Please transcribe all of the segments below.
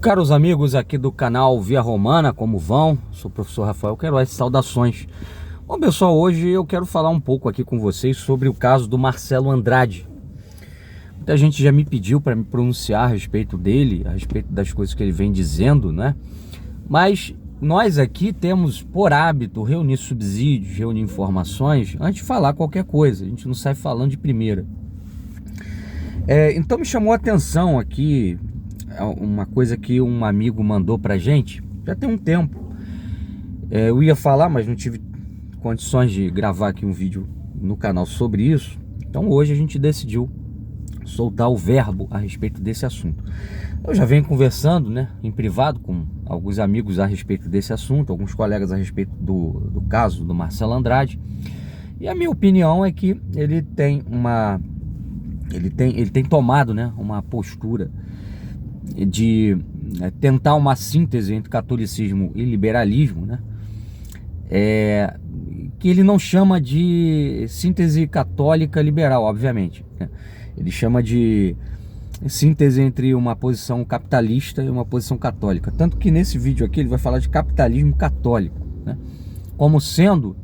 Caros amigos aqui do canal Via Romana, como vão? Sou o professor Rafael Queiroz, saudações. Bom pessoal, hoje eu quero falar um pouco aqui com vocês sobre o caso do Marcelo Andrade. Muita gente já me pediu para me pronunciar a respeito dele, a respeito das coisas que ele vem dizendo, né? Mas nós aqui temos por hábito reunir subsídios, reunir informações antes de falar qualquer coisa. A gente não sai falando de primeira. Então me chamou a atenção aqui uma coisa que um amigo mandou pra gente, já tem um tempo. Eu ia falar, mas não tive condições de gravar aqui um vídeo no canal sobre isso. Então hoje a gente decidiu soltar o verbo a respeito desse assunto. Eu já venho conversando, né, em privado com alguns amigos a respeito desse assunto, alguns colegas a respeito do caso do Marcelo Andrade. E a minha opinião é que ele tem tomado, né, uma postura de tentar uma síntese entre catolicismo e liberalismo, né? Que ele não chama de síntese católica liberal, obviamente, né? Ele chama de síntese entre uma posição capitalista e uma posição católica. Tanto que nesse vídeo aqui ele vai falar de capitalismo católico, né? Como sendo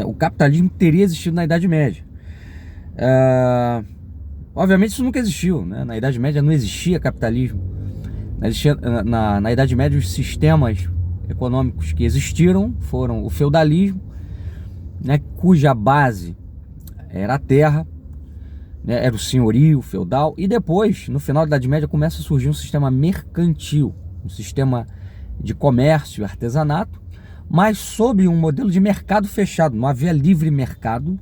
o capitalismo teria existido na Idade Média. Obviamente isso nunca existiu, né? Na Idade Média não existia capitalismo. Na Idade Média os sistemas econômicos que existiram foram o feudalismo, né, cuja base era a terra, né, era o senhorio feudal, e depois, no final da Idade Média, começa a surgir um sistema mercantil, um sistema de comércio e artesanato, mas sob um modelo de mercado fechado. Não havia livre mercado,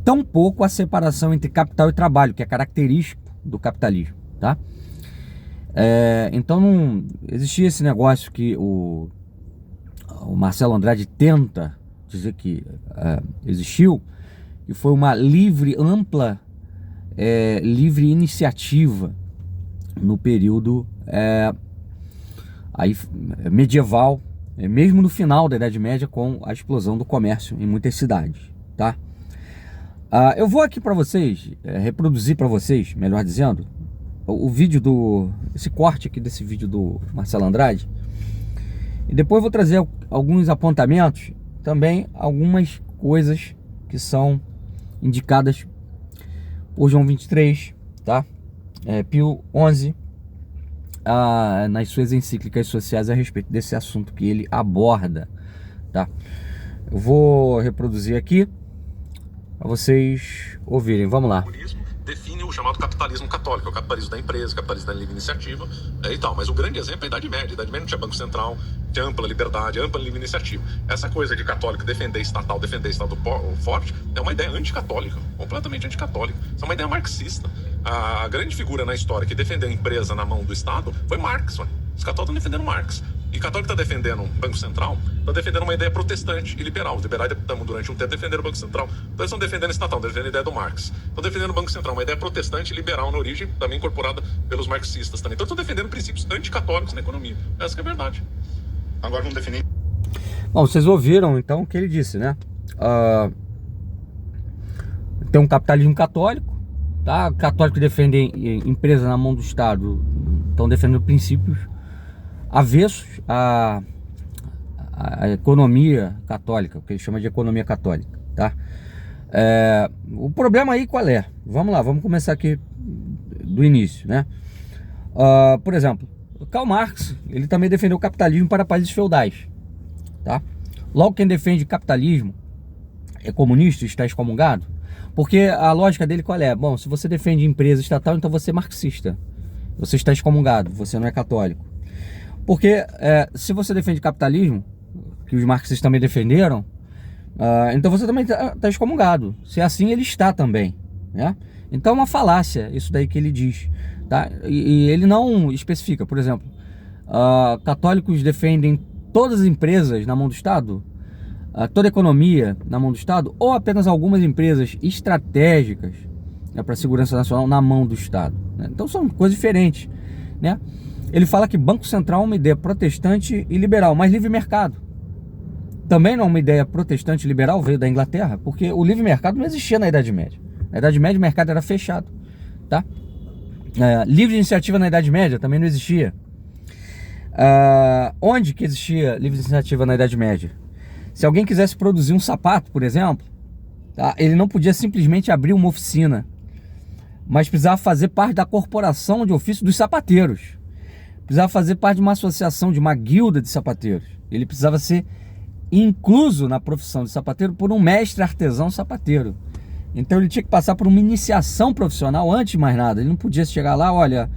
tampouco a separação entre capital e trabalho, que é característico do capitalismo, tá? Então não existia esse negócio que o Marcelo Andrade tenta dizer que existiu, e foi uma ampla livre iniciativa no período medieval, mesmo no final da Idade Média, com a explosão do comércio em muitas cidades, tá? Eu vou aqui para vocês, reproduzir para vocês, melhor dizendo, o vídeo esse corte aqui desse vídeo do Marcelo Andrade, e depois vou trazer alguns apontamentos, também algumas coisas que são indicadas por João 23, tá? Pio XI, nas suas encíclicas sociais a respeito desse assunto que ele aborda, tá? Eu vou reproduzir aqui para vocês ouvirem. Vamos lá. Define o chamado capitalismo católico, o capitalismo da empresa, o capitalismo da livre iniciativa e tal. Mas o grande exemplo é a Idade Média. A Idade Média não tinha Banco Central, tinha ampla liberdade, ampla livre iniciativa. Essa coisa de católico defender Estado forte é uma ideia anticatólica, completamente anticatólica. Isso é uma ideia marxista. A grande figura na história que defendeu a empresa na mão do Estado foi Marx. Os católicos estão defendendo Marx. E católico está defendendo o Banco Central, está defendendo uma ideia protestante e liberal. Os liberais estão durante um tempo defendendo o Banco Central. Então eles estão defendendo esse estatal, defendendo a ideia do Marx. Estão defendendo o Banco Central, uma ideia protestante e liberal na origem, também incorporada pelos marxistas também. Então estão defendendo princípios anticatólicos na economia. Essa que é a verdade. Agora vamos definir. Bom, vocês ouviram então o que ele disse, né? Tem um capitalismo católico, tá? Católico defende empresa na mão do Estado, estão defendendo princípios avessos à economia católica, o que ele chama de economia católica, tá? O problema aí qual é? Vamos lá, vamos começar aqui do início, né? Por exemplo, Karl Marx, ele também defendeu o capitalismo para países feudais, tá? Logo, quem defende capitalismo é comunista, está excomungado, porque a lógica dele qual é? Bom, se você defende empresa estatal, então você é marxista, você está excomungado, você não é católico. Porque se você defende capitalismo, que os marxistas também defenderam, então você também está excomungado. Se é assim, ele está também, né? Então é uma falácia isso daí que ele diz, tá? E ele não especifica, por exemplo, católicos defendem todas as empresas na mão do Estado, toda a economia na mão do Estado, ou apenas algumas empresas estratégicas, né, para a segurança nacional na mão do Estado, né? Então são coisas diferentes, né? Ele fala que Banco Central é uma ideia protestante e liberal, mas livre mercado também não é uma ideia protestante e liberal, veio da Inglaterra, porque o livre mercado não existia na Idade Média. Na Idade Média o mercado era fechado, tá? Livre iniciativa na Idade Média também não existia. Onde que existia livre iniciativa na Idade Média? Se alguém quisesse produzir um sapato, por exemplo, tá? Ele não podia simplesmente abrir uma oficina, mas precisava fazer parte da corporação de ofício dos sapateiros. Precisava fazer parte de uma associação, de uma guilda de sapateiros. Ele precisava ser incluso na profissão de sapateiro por um mestre artesão sapateiro. Então ele tinha que passar por uma iniciação profissional antes de mais nada. Ele não podia chegar lá, olha,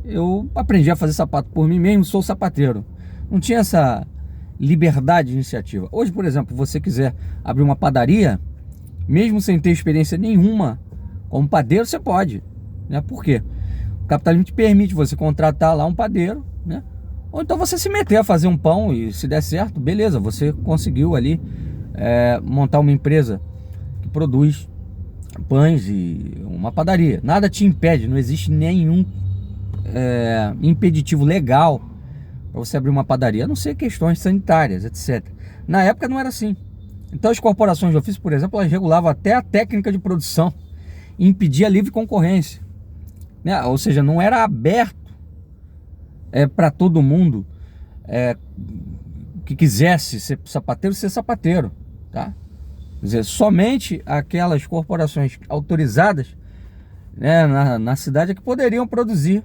eu aprendi a fazer sapato por mim mesmo, sou sapateiro. Não tinha essa liberdade de iniciativa. Hoje, por exemplo, você quiser abrir uma padaria, mesmo sem ter experiência nenhuma como padeiro, você pode, né? Por quê? O capitalismo te permite você contratar lá um padeiro, né? Ou então você se meter a fazer um pão e se der certo, beleza, você conseguiu ali montar uma empresa que produz pães e uma padaria. Nada te impede, não existe nenhum impeditivo legal para você abrir uma padaria, a não ser questões sanitárias, etc. Na época não era assim. Então as corporações de ofício, por exemplo, elas regulavam até a técnica de produção e impediam a livre concorrência, né? Ou seja, não era aberto para todo mundo que quisesse ser sapateiro, tá? Quer dizer, somente aquelas corporações autorizadas, né, na cidade é que poderiam produzir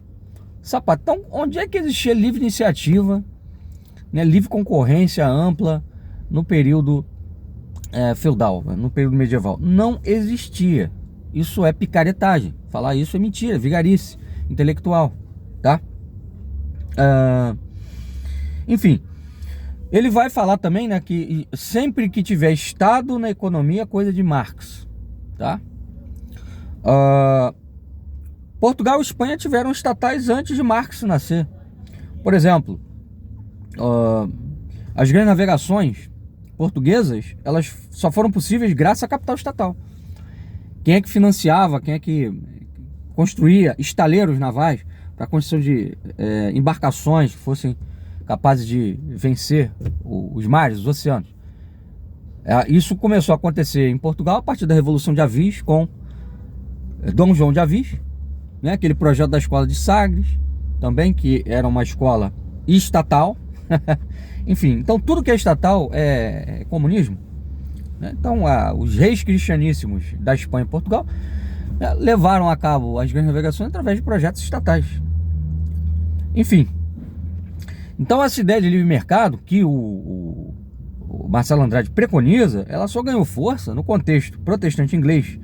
sapato. Então, onde é que existia livre iniciativa, né, livre concorrência ampla no período feudal, no período medieval? Não existia. Isso é picaretagem. Falar isso é mentira, vigarice intelectual, tá? Enfim, ele vai falar também, né, que sempre que tiver Estado na economia, coisa de Marx, tá? Portugal e Espanha tiveram estatais antes de Marx nascer. Por exemplo, as grandes navegações portuguesas, elas só foram possíveis graças à capital estatal. Quem é que financiava, quem é que construía estaleiros navais para a construção de embarcações que fossem capazes de vencer os mares, os oceanos? Isso começou a acontecer em Portugal a partir da Revolução de Avis, com Dom João de Avis, né? Aquele projeto da escola de Sagres, também, que era uma escola estatal. Enfim, então tudo que é estatal é comunismo, né? Então os reis cristianíssimos da Espanha e Portugal levaram a cabo as grandes navegações através de projetos estatais. Enfim, então essa ideia de livre mercado que o Marcelo Andrade preconiza, ela só ganhou força no contexto protestante inglês,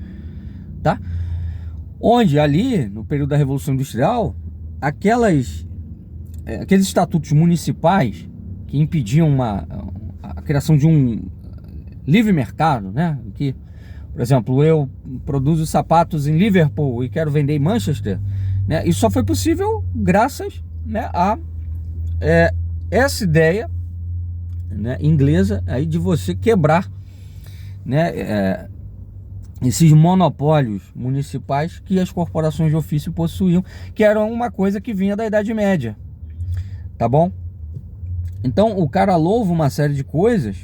tá? Onde ali, no período da Revolução Industrial, aqueles estatutos municipais que impediam a criação de um livre mercado, né? Que, por exemplo, eu produzo sapatos em Liverpool e quero vender em Manchester, né? Isso só foi possível graças, né, a essa ideia, né, inglesa aí de você quebrar, né, esses monopólios municipais que as corporações de ofício possuíam, que eram uma coisa que vinha da Idade Média, tá bom? Então o cara louva uma série de coisas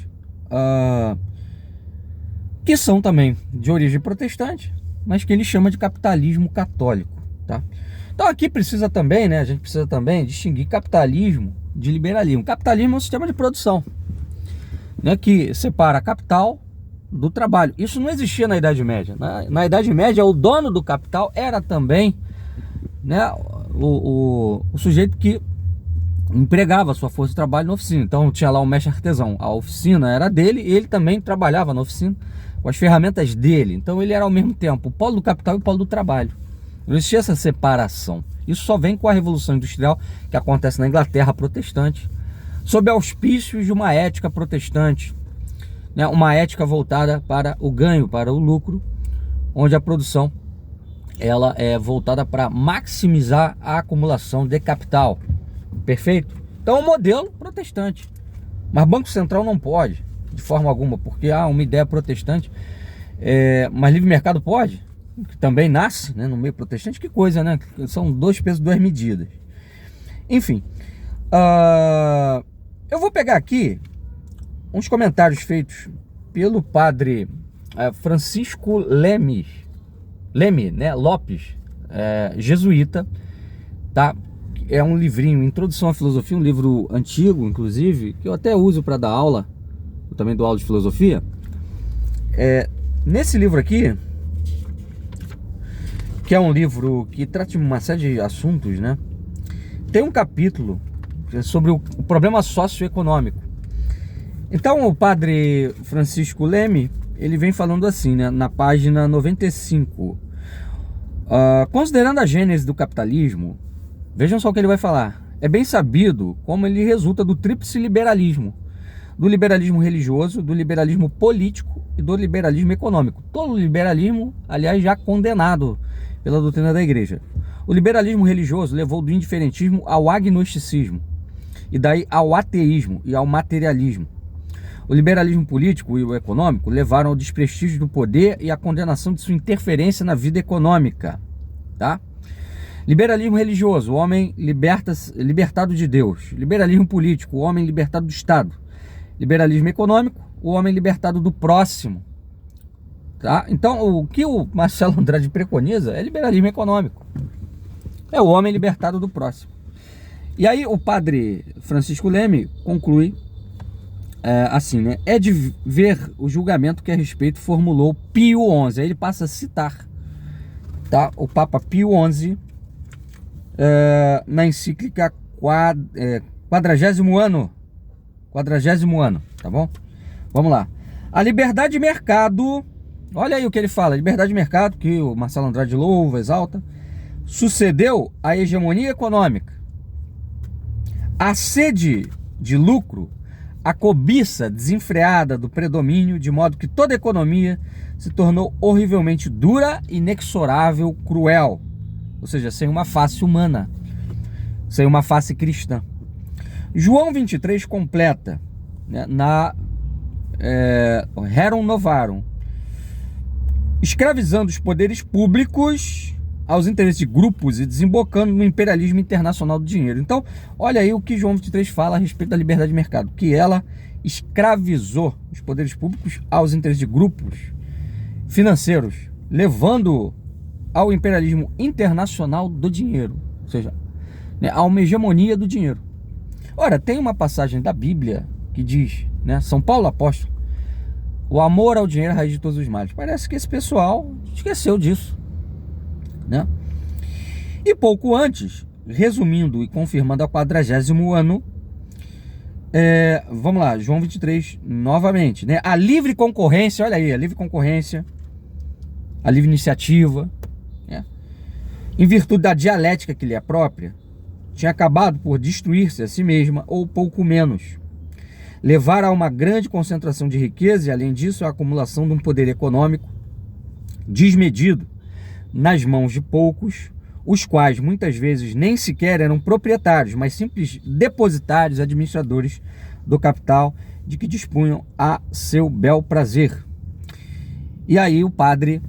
que são também de origem protestante, mas que ele chama de capitalismo católico, tá? Então aqui precisa também, né, a gente precisa também distinguir capitalismo de liberalismo. Capitalismo é um sistema de produção, né, que separa a capital do trabalho. Isso não existia na Idade Média. Na Idade Média, o dono do capital era também, né, o sujeito que empregava a sua força de trabalho na oficina. Então tinha lá o mestre artesão, a oficina era dele e ele também trabalhava na oficina com as ferramentas dele. Então ele era ao mesmo tempo o polo do capital e o polo do trabalho. Não existia essa separação. Isso só vem com a Revolução Industrial, que acontece na Inglaterra protestante, sob auspícios de uma ética protestante, né, uma ética voltada para o ganho, para o lucro, onde a produção ela é voltada para maximizar a acumulação de capital. Perfeito? Então é um modelo protestante. Mas Banco Central não pode, de forma alguma, porque há uma ideia protestante. Mas livre mercado pode, que também nasce, né, no meio protestante. Que coisa, né? São 2 pesos, 2 medidas. Enfim, eu vou pegar aqui uns comentários feitos pelo padre Francisco Leme, né, Lopes, jesuíta, tá? É um livrinho, Introdução à Filosofia, um livro antigo, inclusive, que eu até uso para dar aula, eu também dou aula de filosofia. Nesse livro aqui, que é um livro que trata de uma série de assuntos, né? Tem um capítulo sobre o problema socioeconômico. Então o padre Francisco Leme, ele vem falando assim, né, na página 95. Considerando a gênese do capitalismo, vejam só o que ele vai falar. É bem sabido como ele resulta do tríplice liberalismo. Do liberalismo religioso, do liberalismo político e do liberalismo econômico. Todo o liberalismo, aliás, já condenado pela doutrina da igreja. O liberalismo religioso levou do indiferentismo ao agnosticismo, e daí ao ateísmo e ao materialismo. O liberalismo político e o econômico levaram ao desprestígio do poder e à condenação de sua interferência na vida econômica. Tá? Liberalismo religioso, o homem libertado de Deus. Liberalismo político, o homem libertado do Estado. Liberalismo econômico, o homem libertado do próximo. Tá? Então, o que o Marcelo Andrade preconiza é liberalismo econômico. É o homem libertado do próximo. E aí o padre Francisco Leme conclui assim, né? É de ver o julgamento que a respeito formulou Pio XI. Aí ele passa a citar, tá? O Papa Pio XI na encíclica 40º ano, tá bom? Vamos lá. A liberdade de mercado, olha aí o que ele fala, liberdade de mercado, que o Marcelo Andrade louva, exalta, sucedeu à hegemonia econômica. A sede de lucro, a cobiça desenfreada do predomínio, de modo que toda a economia se tornou horrivelmente dura, inexorável, cruel. Ou seja, sem uma face humana, sem uma face cristã. João 23 completa, né, na Rerum Novarum, escravizando os poderes públicos aos interesses de grupos e desembocando no imperialismo internacional do dinheiro. Então, olha aí o que João 23 fala a respeito da liberdade de mercado, que ela escravizou os poderes públicos aos interesses de grupos financeiros, levando ao imperialismo internacional do dinheiro, ou seja, né, a uma hegemonia do dinheiro. Ora, tem uma passagem da Bíblia que diz, né, São Paulo apóstolo, o amor ao dinheiro é a raiz de todos os males. Parece que esse pessoal esqueceu disso, né? E pouco antes, resumindo e confirmando ao 40º ano, vamos lá, João 23 novamente, né? A livre concorrência, olha aí, a livre concorrência, a livre iniciativa, né, em virtude da dialética que lhe é própria, tinha acabado por destruir-se a si mesma, ou pouco menos, levar a uma grande concentração de riqueza e, além disso, a acumulação de um poder econômico desmedido nas mãos de poucos, os quais muitas vezes nem sequer eram proprietários, mas simples depositários, administradores do capital de que dispunham a seu bel prazer. E aí o padre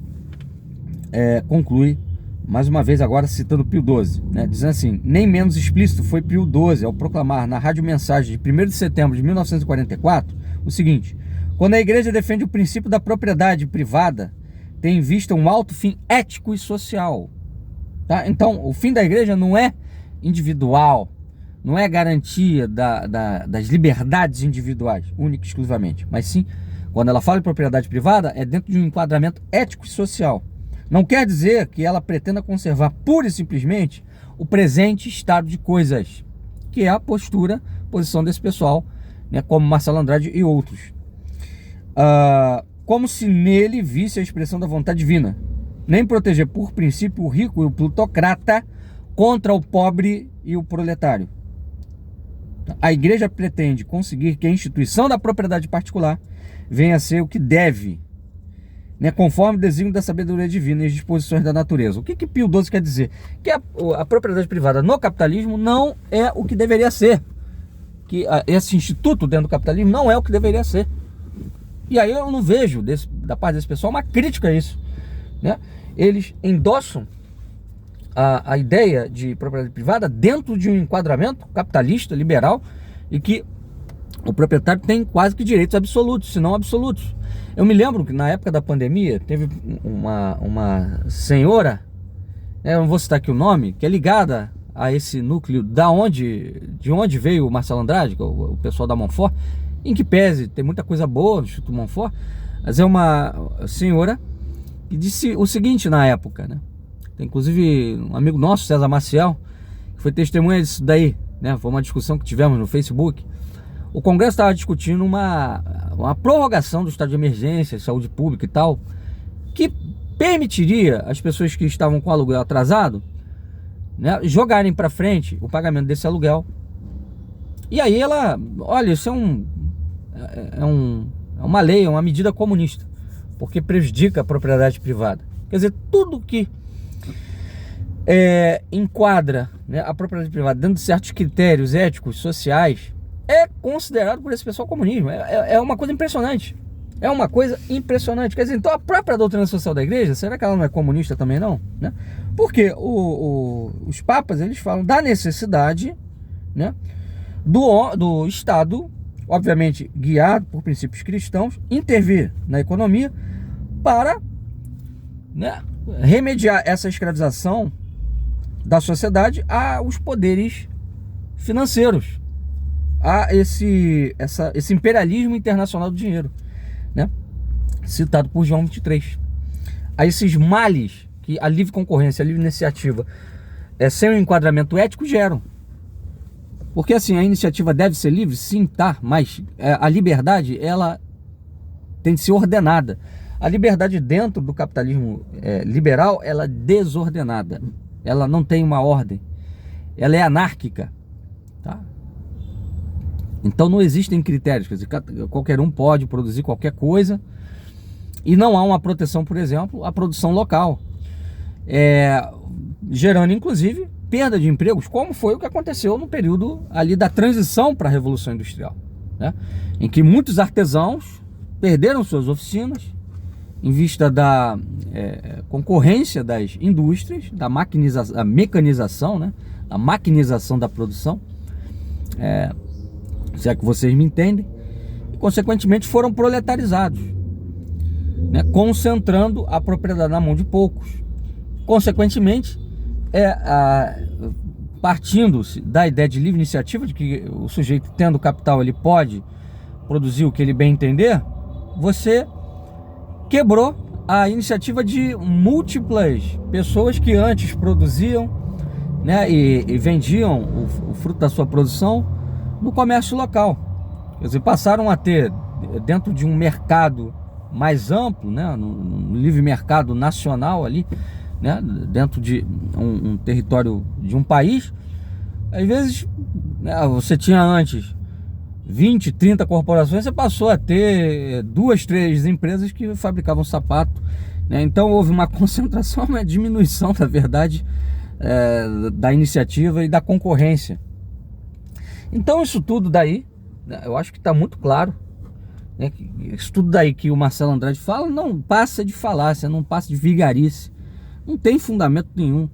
conclui, mais uma vez agora citando Pio XII, né, dizendo assim: nem menos explícito foi Pio XII ao proclamar na rádio mensagem de 1º de setembro de 1944 o seguinte: quando a igreja defende o princípio da propriedade privada, tem em vista um alto fim ético e social. Tá? Então, o fim da igreja não é individual, não é garantia das liberdades individuais, única e exclusivamente, mas sim, quando ela fala de propriedade privada, é dentro de um enquadramento ético e social. Não quer dizer que ela pretenda conservar pura e simplesmente o presente estado de coisas, que é a posição desse pessoal, né, como Marcelo Andrade e outros. Como se nele visse a expressão da vontade divina, nem proteger por princípio o rico e o plutocrata contra o pobre e o proletário. A igreja pretende conseguir que a instituição da propriedade particular venha a ser o que deve, né, conforme o desígnio da sabedoria divina e as disposições da natureza. O que Pio XII quer dizer? Que a propriedade privada no capitalismo não é o que deveria ser. Que esse instituto dentro do capitalismo não é o que deveria ser. E aí eu não vejo da parte desse pessoal uma crítica a isso, né? Eles endossam a ideia de propriedade privada dentro de um enquadramento capitalista, liberal, e que o proprietário tem quase que direitos absolutos, se não absolutos. Eu me lembro que na época da pandemia teve uma senhora, eu não vou citar aqui o nome, que é ligada a esse núcleo de onde veio o Marcelo Andrade, o pessoal da Monfort, em que pese tem muita coisa boa no Instituto Monfort, mas é uma senhora que disse o seguinte na época, né? Tem inclusive um amigo nosso, César Maciel, que foi testemunha disso daí, né? Foi uma discussão que tivemos no Facebook. O Congresso estava discutindo uma prorrogação do estado de emergência, saúde pública e tal, que permitiria as pessoas que estavam com aluguel atrasado, né, jogarem para frente o pagamento desse aluguel. E aí ela, olha, isso é uma lei, é uma medida comunista, porque prejudica a propriedade privada. Quer dizer, tudo que enquadra, né, a propriedade privada dentro de certos critérios éticos, sociais, é considerado por esse pessoal comunismo. É uma coisa impressionante. É uma coisa impressionante. Quer dizer, então a própria doutrina social da igreja, será que ela não é comunista também não? Né? Porque os papas, eles falam da necessidade, né, do Estado, obviamente guiado por princípios cristãos, intervir na economia para, né, remediar essa escravização da sociedade aos poderes financeiros, a esse imperialismo internacional do dinheiro, né? Citado por João 23. A esses males que a livre concorrência, a livre iniciativa, sem um enquadramento ético, geram. Porque assim, a iniciativa deve ser livre? Sim, tá, mas a liberdade, ela tem de ser ordenada. A liberdade dentro do capitalismo liberal, ela é desordenada. Ela não tem uma ordem. Ela é anárquica, tá? Então não existem critérios, quer dizer, qualquer um pode produzir qualquer coisa e não há uma proteção, por exemplo, à produção local, gerando inclusive perda de empregos, como foi o que aconteceu no período ali da transição para a Revolução Industrial, né? Em que muitos artesãos perderam suas oficinas em vista da concorrência das indústrias, da mecanização, né? A maquinização da produção, se é que vocês me entendem, e consequentemente foram proletarizados, né, concentrando a propriedade na mão de poucos. Consequentemente, partindo-se da ideia de livre iniciativa, de que o sujeito tendo capital ele pode produzir o que ele bem entender, você quebrou a iniciativa de múltiplas pessoas que antes produziam, né, e vendiam o fruto da sua produção no comércio local. Quer dizer, passaram a ter, dentro de um mercado mais amplo, né, no livre mercado nacional ali, né, dentro de um território de um país, às vezes, né, você tinha antes 20, 30 corporações, você passou a ter 2, 3 empresas que fabricavam sapato, né? Então houve uma concentração, uma diminuição, na verdade, da iniciativa e da concorrência. Então isso tudo daí, né, eu acho que está muito claro, né, que isso tudo daí que o Marcelo Andrade fala não passa de falácia, não passa de vigarice, não tem fundamento nenhum,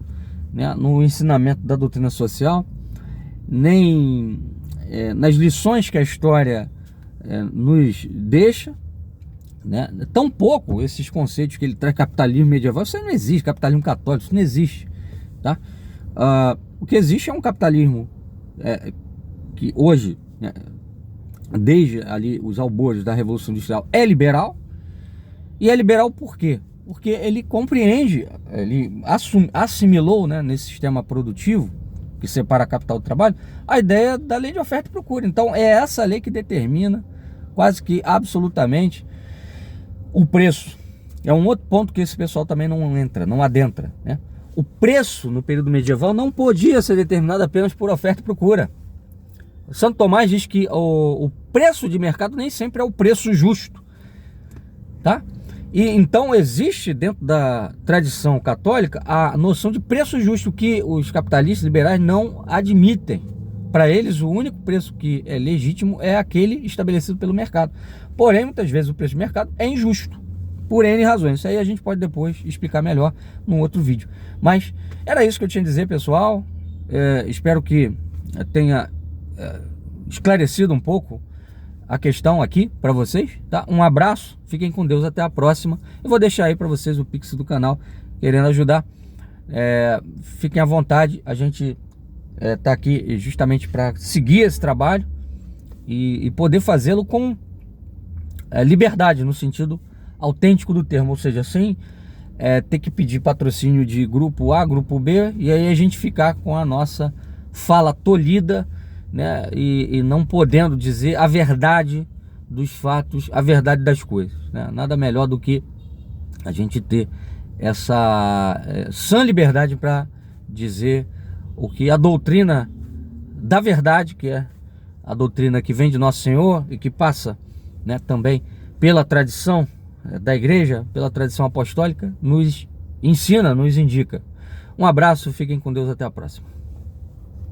né, no ensinamento da doutrina social, nem nas lições que a história nos deixa, né, tampouco esses conceitos que ele traz, capitalismo medieval, isso não existe, capitalismo católico, isso não existe, tá? O que existe é um capitalismo que hoje, né, desde ali os albores da Revolução Industrial, é liberal. E é liberal por quê? Porque ele compreende, ele assimilou, né, nesse sistema produtivo que separa capital do trabalho, a ideia da lei de oferta e procura. Então é essa lei que determina quase que absolutamente o preço. É um outro ponto que esse pessoal também não adentra, né? O preço no período medieval não podia ser determinado apenas por oferta e procura. Santo Tomás diz que o preço de mercado nem sempre é o preço justo, tá? E então existe dentro da tradição católica a noção de preço justo, que os capitalistas liberais não admitem. Para eles, o único preço que é legítimo é aquele estabelecido pelo mercado. Porém, muitas vezes o preço de mercado é injusto, por N razões. Isso aí a gente pode depois explicar melhor num outro vídeo. Mas era isso que eu tinha a dizer, pessoal. Espero que tenha esclarecido um pouco a questão aqui para vocês, tá? Um abraço, fiquem com Deus, até a próxima. Eu vou deixar aí para vocês o Pix do canal, querendo ajudar. Fiquem à vontade, a gente tá aqui justamente para seguir esse trabalho e poder fazê-lo com liberdade, no sentido autêntico do termo, ou seja, sem ter que pedir patrocínio de grupo A, grupo B, e aí a gente ficar com a nossa fala tolhida, né, e não podendo dizer a verdade dos fatos, a verdade das coisas, né? Nada melhor do que a gente ter essa sã liberdade para dizer o que a doutrina da verdade, que é a doutrina que vem de Nosso Senhor e que passa, né, também pela tradição da igreja, pela tradição apostólica, nos ensina, nos indica. Um abraço, fiquem com Deus, até a próxima.